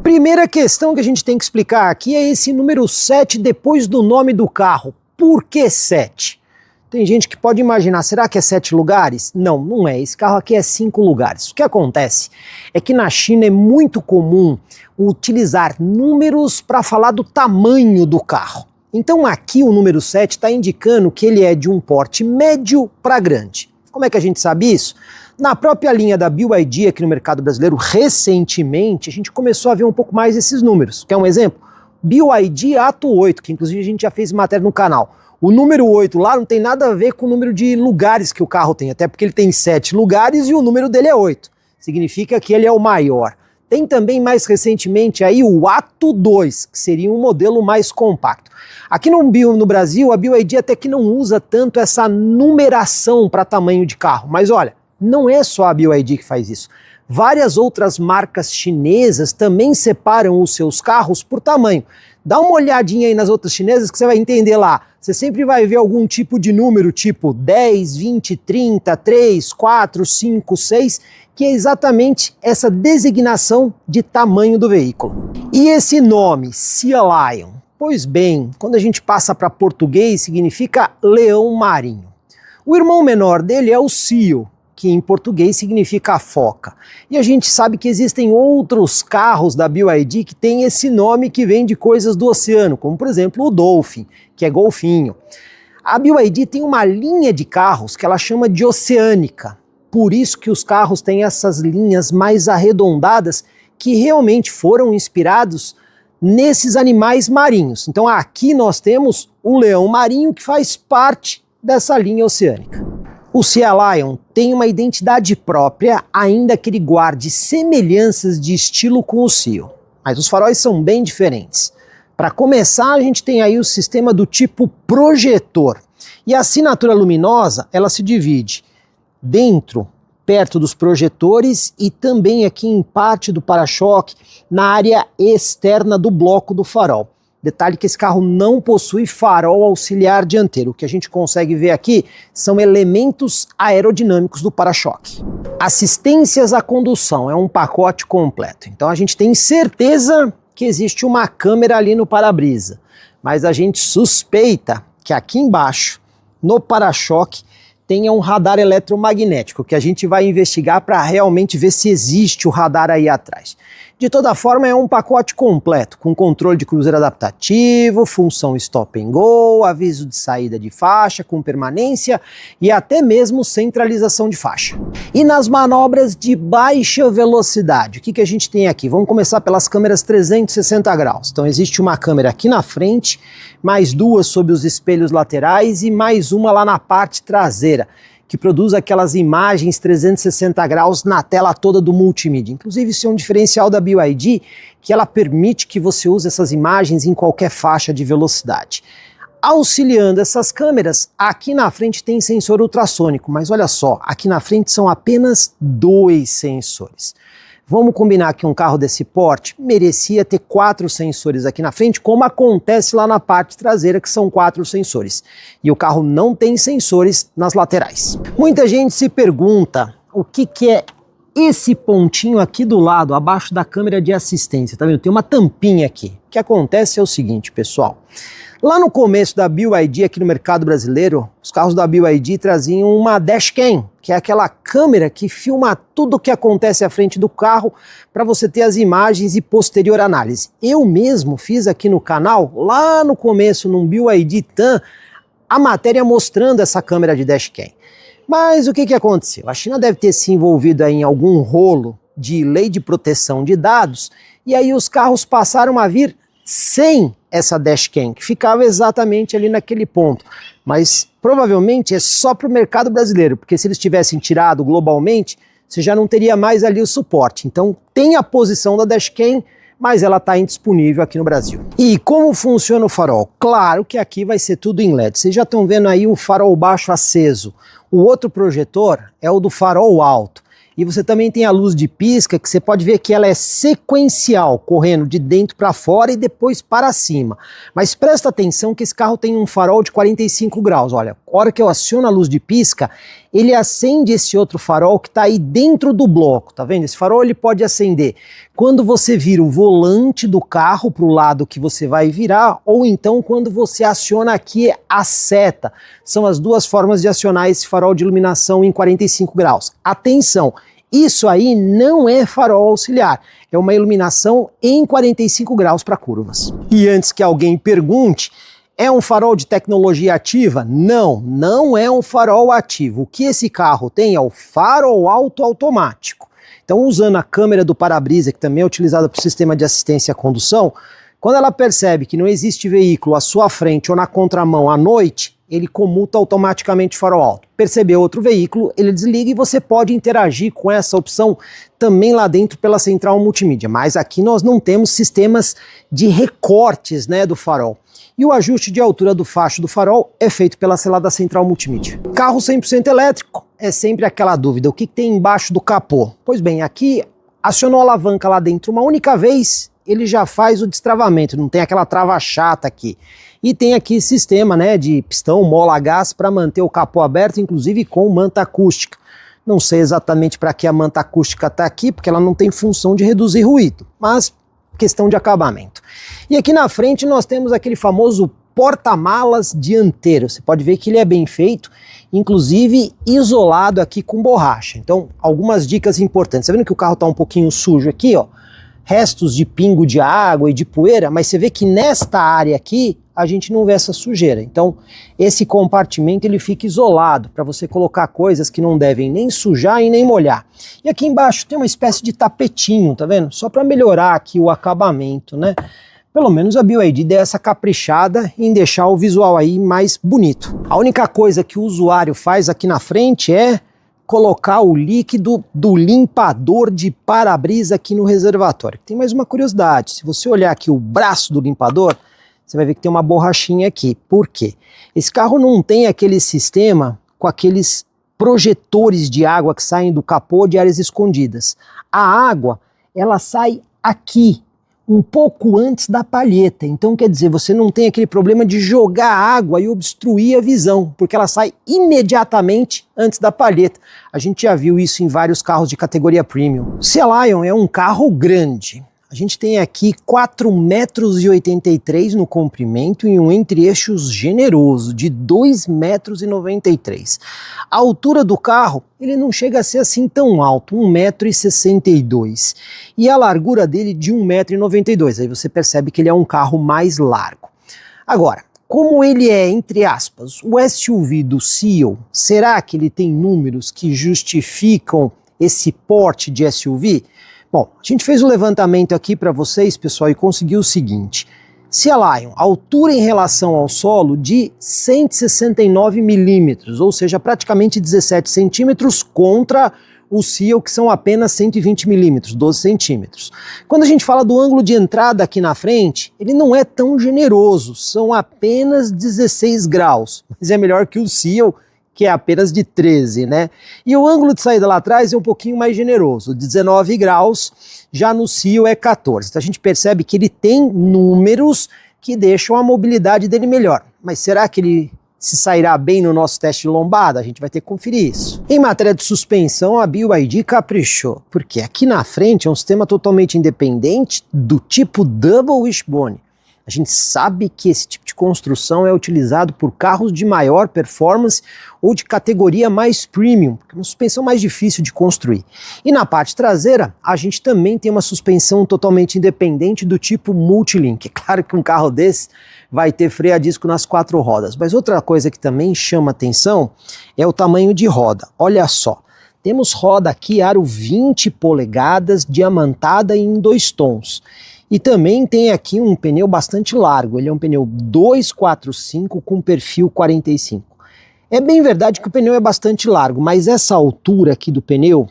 Primeira questão que a gente tem que explicar aqui é esse número 7 depois do nome do carro. Por que 7? Tem gente que pode imaginar, será que é 7 lugares? Não, não é. Esse carro aqui é 5 lugares. O que acontece é que na China é muito comum utilizar números para falar do tamanho do carro. Então aqui o número 7 está indicando que ele é de um porte médio para grande. Como é que a gente sabe isso? Na própria linha da BYD aqui no mercado brasileiro, recentemente, a gente começou a ver um pouco mais esses números. Quer um exemplo? BYD Atto 8, que inclusive a gente já fez matéria no canal. O número 8 lá não tem nada a ver com o número de lugares que o carro tem, até porque ele tem 7 lugares e o número dele é 8. Significa que ele é o maior. Tem também mais recentemente aí o Atto 2, que seria um modelo mais compacto. Aqui no Brasil, a BYD até que não usa tanto essa numeração para tamanho de carro, mas olha, não é só a BYD que faz isso. Várias outras marcas chinesas também separam os seus carros por tamanho. Dá uma olhadinha aí nas outras chinesas que você vai entender lá. Você sempre vai ver algum tipo de número, tipo 10, 20, 30, 3, 4, 5, 6, que é exatamente essa designação de tamanho do veículo. E esse nome, Sea Lion? Pois bem, quando a gente passa para português, significa leão marinho. O irmão menor dele é o Seal, que em português significa foca. E a gente sabe que existem outros carros da BYD que têm esse nome que vem de coisas do oceano, como por exemplo o Dolphin, que é golfinho. A BYD tem uma linha de carros que ela chama de oceânica. Por isso que os carros têm essas linhas mais arredondadas que realmente foram inspirados nesses animais marinhos. Então aqui nós temos o leão marinho que faz parte dessa linha oceânica. O Sea Lion tem uma identidade própria, ainda que ele guarde semelhanças de estilo com o Seal. Mas os faróis são bem diferentes. Para começar, a gente tem aí o sistema do tipo projetor. E a assinatura luminosa, ela se divide dentro, perto dos projetores e também aqui em parte do para-choque, na área externa do bloco do farol. Detalhe que esse carro não possui farol auxiliar dianteiro. O que a gente consegue ver aqui são elementos aerodinâmicos do para-choque. Assistências à condução é um pacote completo. Então a gente tem certeza que existe uma câmera ali no para-brisa. Mas a gente suspeita que aqui embaixo, no para-choque, tenha um radar eletromagnético, que a gente vai investigar para realmente ver se existe o radar aí atrás. De toda forma, é um pacote completo, com controle de cruzeiro adaptativo, função stop and go, aviso de saída de faixa com permanência e até mesmo centralização de faixa. E nas manobras de baixa velocidade, o que a gente tem aqui? Vamos começar pelas câmeras 360 graus. Então existe uma câmera aqui na frente, mais duas sob os espelhos laterais e mais uma lá na parte traseira, que produz aquelas imagens 360 graus na tela toda do multimídia. Inclusive isso é um diferencial da BYD, que ela permite que você use essas imagens em qualquer faixa de velocidade. Auxiliando essas câmeras, aqui na frente tem sensor ultrassônico, mas olha só, aqui na frente são apenas 2 sensores. Vamos combinar que um carro desse porte merecia ter 4 sensores aqui na frente, como acontece lá na parte traseira, que são 4 sensores. E o carro não tem sensores nas laterais. Muita gente se pergunta o que é esse pontinho aqui do lado, abaixo da câmera de assistência. Tá vendo? Tem uma tampinha aqui. O que acontece é o seguinte, pessoal. Lá no começo da BYD aqui no mercado brasileiro, os carros da BYD traziam uma dashcam, que é aquela câmera que filma tudo o que acontece à frente do carro para você ter as imagens e posterior análise. Eu mesmo fiz aqui no canal, lá no começo, num BYD Tan, a matéria mostrando essa câmera de dashcam. Mas o que aconteceu? A China deve ter se envolvido aí em algum rolo de lei de proteção de dados e aí os carros passaram a vir sem essa dashcam, que ficava exatamente ali naquele ponto. Mas provavelmente é só para o mercado brasileiro, porque se eles tivessem tirado globalmente, você já não teria mais ali o suporte. Então tem a posição da dashcam, mas ela está indisponível aqui no Brasil. E como funciona o farol? Claro que aqui vai ser tudo em LED. Vocês já estão vendo aí o farol baixo aceso. O outro projetor é o do farol alto. E você também tem a luz de pisca, que você pode ver que ela é sequencial, correndo de dentro para fora e depois para cima. Mas presta atenção que esse carro tem um farol de 45 graus. Olha, a hora que eu aciono a luz de pisca, ele acende esse outro farol que está aí dentro do bloco, tá vendo? Esse farol ele pode acender quando você vira o volante do carro para o lado que você vai virar, ou então quando você aciona aqui a seta. São as duas formas de acionar esse farol de iluminação em 45 graus. Atenção! Isso aí não é farol auxiliar, é uma iluminação em 45 graus para curvas. E antes que alguém pergunte, é um farol de tecnologia ativa? Não, não é um farol ativo. O que esse carro tem é o farol automático. Então, usando a câmera do para-brisa, que também é utilizada para o sistema de assistência à condução, quando ela percebe que não existe veículo à sua frente ou na contramão à noite, ele comuta automaticamente o farol alto. Percebeu outro veículo, ele desliga e você pode interagir com essa opção também lá dentro pela central multimídia. Mas aqui nós não temos sistemas de recortes, né, do farol. E o ajuste de altura do facho do farol é feito pela selada central multimídia. Carro 100% elétrico, é sempre aquela dúvida, o que tem embaixo do capô? Pois bem, aqui acionou a alavanca lá dentro uma única vez, ele já faz o destravamento, não tem aquela trava chata aqui. E tem aqui sistema, né, de pistão mola a gás para manter o capô aberto, inclusive com manta acústica. Não sei exatamente para que a manta acústica está aqui, porque ela não tem função de reduzir ruído, mas questão de acabamento. E aqui na frente nós temos aquele famoso porta-malas dianteiro. Você pode ver que ele é bem feito, inclusive isolado aqui com borracha. Então, algumas dicas importantes. Tá vendo que o carro está um pouquinho sujo aqui, ó? Restos de pingo de água e de poeira, mas você vê que nesta área aqui a gente não vê essa sujeira. Então, esse compartimento ele fica isolado para você colocar coisas que não devem nem sujar e nem molhar. E aqui embaixo tem uma espécie de tapetinho, tá vendo? Só para melhorar aqui o acabamento, né? Pelo menos a BYD deu essa caprichada em deixar o visual aí mais bonito. A única coisa que o usuário faz aqui na frente é colocar o líquido do limpador de para-brisa aqui no reservatório. Tem mais uma curiosidade, se você olhar aqui o braço do limpador, você vai ver que tem uma borrachinha aqui. Por quê? Esse carro não tem aquele sistema com aqueles projetores de água que saem do capô de áreas escondidas. A água, ela sai aqui, um pouco antes da palheta. Então, quer dizer, você não tem aquele problema de jogar água e obstruir a visão, porque ela sai imediatamente antes da palheta. A gente já viu isso em vários carros de categoria premium. O Sea Lion é um carro grande. A gente tem aqui 4,83 metros no comprimento e um entre-eixos generoso de 2,93 metros. A altura do carro, ele não chega a ser assim tão alto, 1,62 metros. E a largura dele de 1,92 metros. Aí você percebe que ele é um carro mais largo. Agora, como ele é, entre aspas, o SUV do Seal, será que ele tem números que justificam esse porte de SUV? Bom, a gente fez um levantamento aqui para vocês, pessoal, e conseguiu o seguinte. Sea Lion, altura em relação ao solo de 169 milímetros, ou seja, praticamente 17 centímetros contra o Seal, que são apenas 120 milímetros, 12 centímetros. Quando a gente fala do ângulo de entrada aqui na frente, ele não é tão generoso, são apenas 16 graus, mas é melhor que o Seal, que é apenas de 13, né? E o ângulo de saída lá atrás é um pouquinho mais generoso, 19 graus, já no Seal é 14. Então a gente percebe que ele tem números que deixam a mobilidade dele melhor. Mas será que ele se sairá bem no nosso teste de lombada? A gente vai ter que conferir isso. Em matéria de suspensão, a BYD caprichou, porque aqui na frente é um sistema totalmente independente do tipo Double Wishbone. A gente sabe que esse tipo de construção é utilizado por carros de maior performance ou de categoria mais premium, porque é uma suspensão mais difícil de construir. E na parte traseira, a gente também tem uma suspensão totalmente independente do tipo Multilink. É claro que um carro desse vai ter freio a disco nas 4 rodas, mas outra coisa que também chama atenção é o tamanho de roda. Olha só, temos roda aqui aro 20 polegadas, diamantada em 2 tons. E também tem aqui um pneu bastante largo, ele é um pneu 245 com perfil 45. É bem verdade que o pneu é bastante largo, mas essa altura aqui do pneu,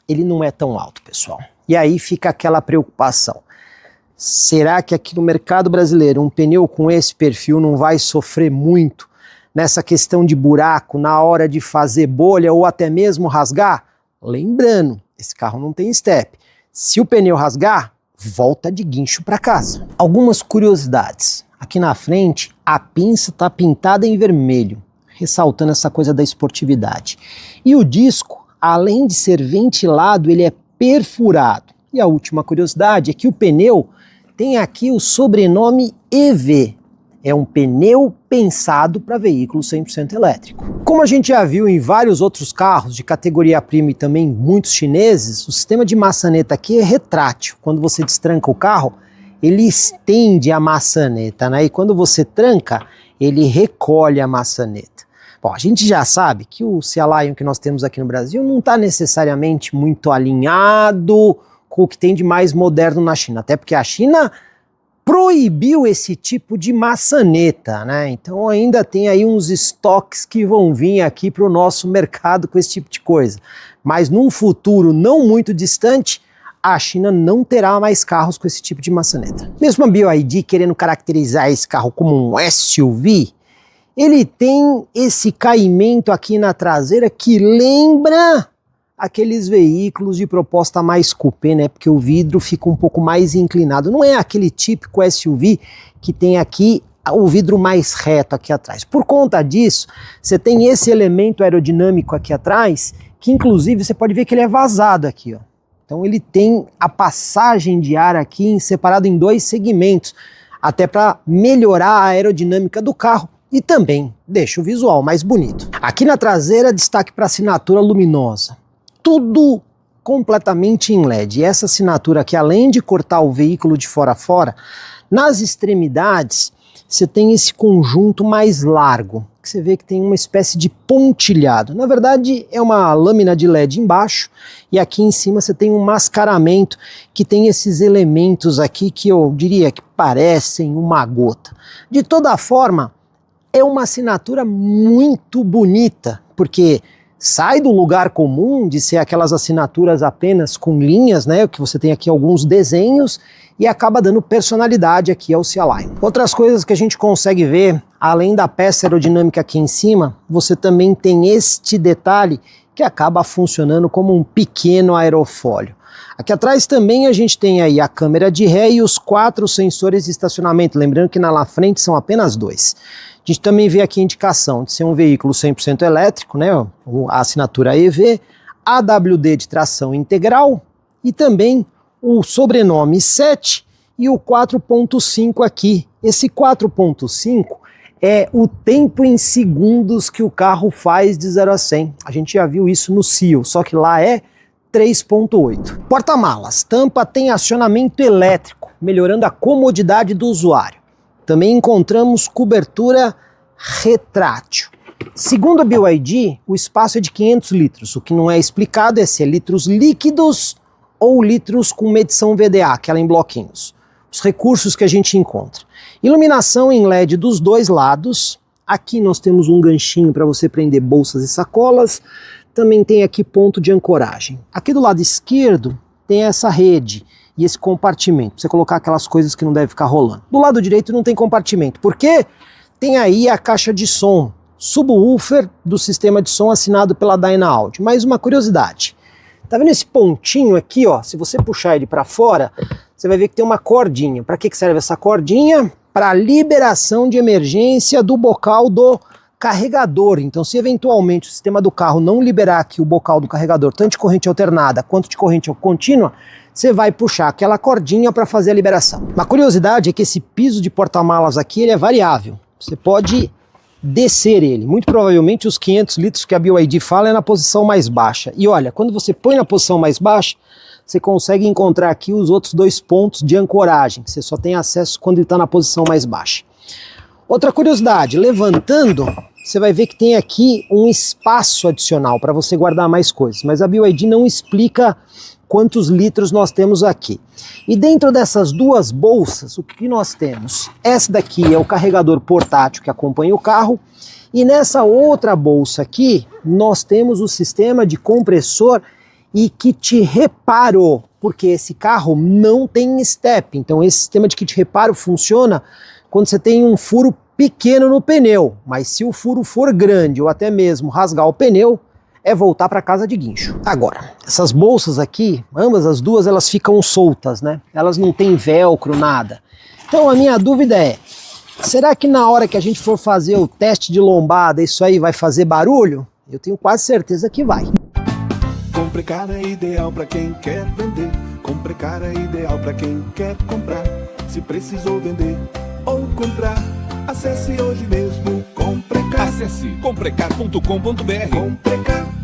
ele não é tão alto, pessoal. E aí fica aquela preocupação. Será que aqui no mercado brasileiro um pneu com esse perfil não vai sofrer muito nessa questão de buraco na hora de fazer bolha ou até mesmo rasgar? Lembrando, esse carro não tem step. Se o pneu rasgar, volta de guincho para casa. Algumas curiosidades. Aqui na frente, a pinça está pintada em vermelho, ressaltando essa coisa da esportividade. E o disco, além de ser ventilado, ele é perfurado. E a última curiosidade é que o pneu tem aqui o sobrenome EV. É um pneu pensado para veículo 100% elétrico. Como a gente já viu em vários outros carros de categoria premium e também muitos chineses, o sistema de maçaneta aqui é retrátil. Quando você destranca o carro, ele estende a maçaneta, né? E quando você tranca, ele recolhe a maçaneta. Bom, a gente já sabe que o Sea Lion que nós temos aqui no Brasil não está necessariamente muito alinhado com o que tem de mais moderno na China, até porque a China proibiu esse tipo de maçaneta, né? Então ainda tem aí uns estoques que vão vir aqui para o nosso mercado com esse tipo de coisa. Mas num futuro não muito distante, a China não terá mais carros com esse tipo de maçaneta. Mesmo a BYD querendo caracterizar esse carro como um SUV, ele tem esse caimento aqui na traseira que lembra aqueles veículos de proposta mais coupé, né? Porque o vidro fica um pouco mais inclinado. Não é aquele típico SUV que tem aqui o vidro mais reto aqui atrás. Por conta disso, você tem esse elemento aerodinâmico aqui atrás, que inclusive você pode ver que ele é vazado aqui, ó. Então ele tem a passagem de ar aqui separado em dois segmentos, até para melhorar a aerodinâmica do carro e também deixa o visual mais bonito. Aqui na traseira, destaque para a assinatura luminosa. Tudo completamente em LED. E essa assinatura aqui, além de cortar o veículo de fora a fora, nas extremidades você tem esse conjunto mais largo, que você vê que tem uma espécie de pontilhado. Na verdade é uma lâmina de LED embaixo e aqui em cima você tem um mascaramento que tem esses elementos aqui que eu diria que parecem uma gota. De toda forma, é uma assinatura muito bonita, porque sai do lugar comum de ser aquelas assinaturas apenas com linhas, né, que você tem aqui alguns desenhos, e acaba dando personalidade aqui ao Sea Lion. Outras coisas que a gente consegue ver, além da peça aerodinâmica aqui em cima, você também tem este detalhe que acaba funcionando como um pequeno aerofólio. Aqui atrás também a gente tem aí a câmera de ré e os 4 sensores de estacionamento, lembrando que na lá frente são apenas 2. A gente também vê aqui a indicação de ser um veículo 100% elétrico, né, a assinatura EV, AWD de tração integral e também o sobrenome 7 e o 4.5 aqui. Esse 4.5 é o tempo em segundos que o carro faz de 0 a 100. A gente já viu isso no Seal, só que lá é 3.8. Porta-malas, tampa tem acionamento elétrico, melhorando a comodidade do usuário. Também encontramos cobertura retrátil. Segundo a BYD, o espaço é de 500 litros. O que não é explicado é se é litros líquidos ou litros com medição VDA, aquela em bloquinhos. Os recursos que a gente encontra. Iluminação em LED dos dois lados. Aqui nós temos um ganchinho para você prender bolsas e sacolas. Também tem aqui ponto de ancoragem. Aqui do lado esquerdo tem essa rede e esse compartimento, pra você colocar aquelas coisas que não deve ficar rolando. Do lado direito não tem compartimento, porque tem aí a caixa de som, subwoofer do sistema de som assinado pela Dyna-Audio. Mais uma curiosidade, tá vendo esse pontinho aqui, ó? Se você puxar ele para fora, você vai ver que tem uma cordinha. Para que serve essa cordinha? Para liberação de emergência do bocal do carregador. Então, se eventualmente o sistema do carro não liberar aqui o bocal do carregador, tanto de corrente alternada quanto de corrente contínua, você vai puxar aquela cordinha para fazer a liberação. Uma curiosidade é que esse piso de porta-malas aqui ele é variável. Você pode descer ele. Muito provavelmente os 500 litros que a BYD fala é na posição mais baixa. E olha, quando você põe na posição mais baixa, você consegue encontrar aqui os outros 2 pontos de ancoragem, que você só tem acesso quando ele está na posição mais baixa. Outra curiosidade, levantando, você vai ver que tem aqui um espaço adicional para você guardar mais coisas, mas a BYD não explica quantos litros nós temos aqui. E dentro dessas 2 bolsas, o que nós temos? Essa daqui é o carregador portátil que acompanha o carro, e nessa outra bolsa aqui, nós temos o sistema de compressor e kit reparo, porque esse carro não tem step, então esse sistema de kit reparo funciona quando você tem um furo pequeno no pneu, mas se o furo for grande ou até mesmo rasgar o pneu, é voltar para casa de guincho. Agora, essas bolsas aqui, ambas as duas, elas ficam soltas, né? Elas não têm velcro, nada. Então a minha dúvida é, será que na hora que a gente for fazer o teste de lombada, isso aí vai fazer barulho? Eu tenho quase certeza que vai. Comprecar é ideal pra quem quer vender. Comprecar é ideal pra quem quer comprar. Se precisou vender ou comprar, acesse hoje mesmo Comprecar. Acesse comprecar.com.br. Comprecar.